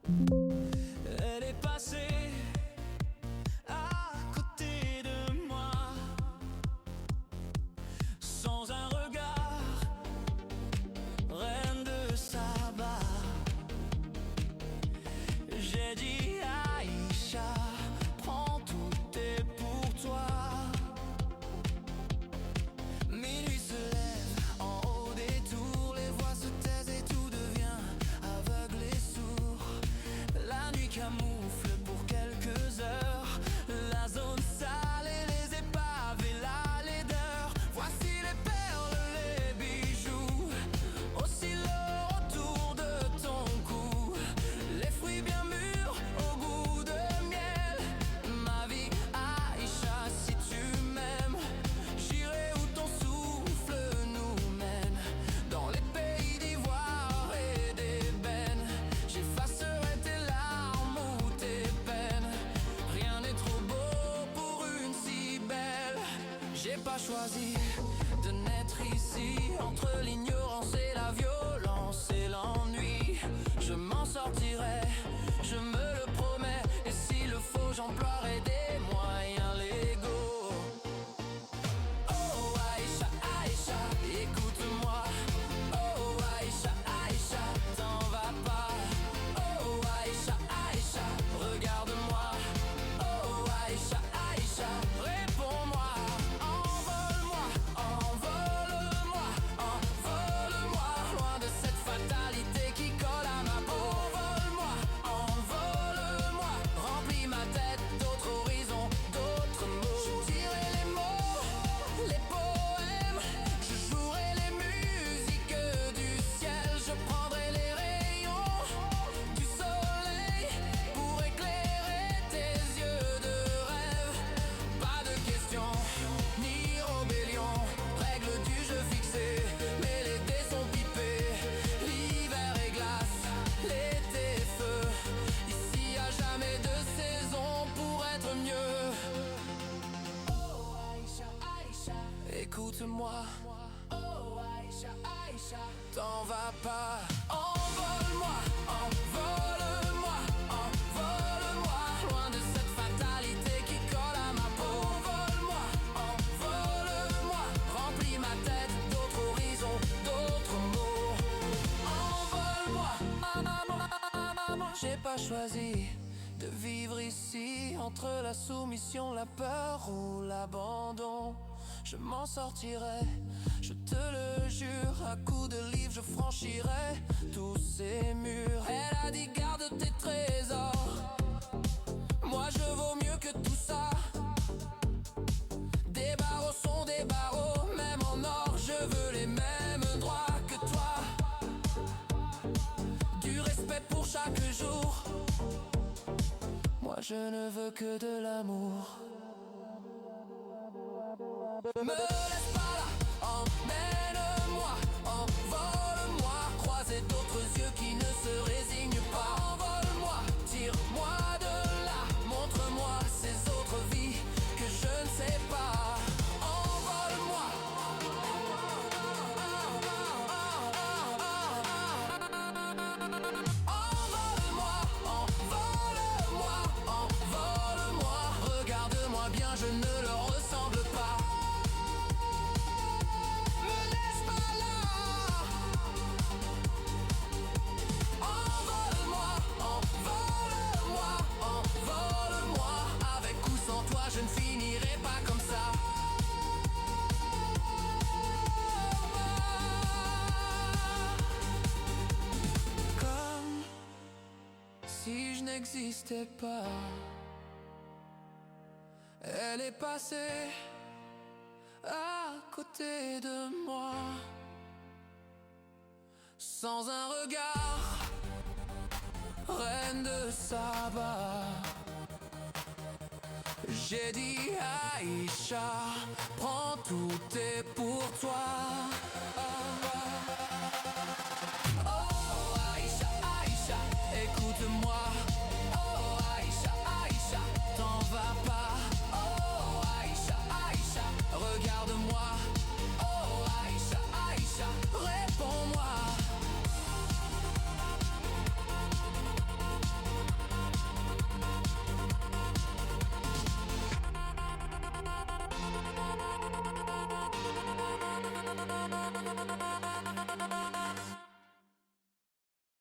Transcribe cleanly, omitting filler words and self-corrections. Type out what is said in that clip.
Elle est passée à côté de moi, sans un regard, reine de Saba. J'ai dit Aïcha, prends tout est pour toi. Minuit se lève en haut des tours, les voix se taisent et tout devient aveugle et sourd. La nuit camoufle pour quelques heures la zone sale et les épaves et la laideur. Voici les perles, les bijoux, aussi l'or autour de ton cou, les fruits bien mûrs au goût de miel. Ma vie Aïcha, si tu m'aimes, j'irai où ton souffle nous mène, dans les pays d'ivoire et d'ébène. J'effacerai tes larmes ou tes peines, rien n'est trop beau pour une si belle. J'ai pas choisi de naître ici, entre l'ignorance et la violence et l'ennui. Je m'en sortirai, je me le promets, et s'il le faut j'emploierai des moyens légaux. Oh Aïcha, Aïcha, écoute-moi. Oh Aïcha, Aïcha, t'en vas pas. Oh Aïcha, Aïcha, regarde-moi. Oh Aïcha, Aïcha, réponds-moi. Envole-moi, envole-moi, envole-moi, loin de cette fatalité qui colle à ma peau. Envole-moi, envole-moi, remplis ma tête d'autres horizons, d'autres mots. Je dirai les mots, les poèmes, je jouerai les musiques du ciel. Je prendrai les rayons du soleil pour éclairer tes yeux de rêve. Pas de questions, ni rébellion, règles du jeu fixées, mais les dés sont pipés. L'hiver est glace, l'été est feu, ici y a jamais de saison pour être mieux. Oh Aïcha, Aïcha, écoute-moi. Oh Aïcha, Aïcha, t'en vas pas. Envole-moi, envole-moi, envole-moi, loin de cette fatalité qui colle à ma peau. Envole-moi, envole-moi, remplis ma tête d'autres horizons, d'autres mots. Envole-moi. J'ai pas choisi de vivre ici, entre la soumission, la peur ou l'abandon. Je m'en sortirai, je te le jure, à coups de livre je franchirai tous ces murs. Elle a dit garde tes trésors, moi je vaux mieux que tout ça. Des barreaux sont des barreaux, même en or je veux les mêmes droits que toi. Du respect pour chaque jour, moi je ne veux que de l'amour. Me laisse pas là, emmène-moi, envole-moi, croiser d'autres yeux qui ne se résignent pas. Envole-moi, tire-moi de là, montre-moi ces autres vies que je ne sais pas. Envole-moi. Envole-moi, envole-moi, envole-moi, regarde-moi bien, je ne leur ressemble pas. Me laisse pas là. Envole-moi, envole-moi, envole-moi, avec ou sans toi je ne finirai pas comme ça. Comme si je n'existais pas. Elle est passée à côté de moi, sans un regard, reine de Saba. J'ai dit Aïcha, prends tout est pour toi.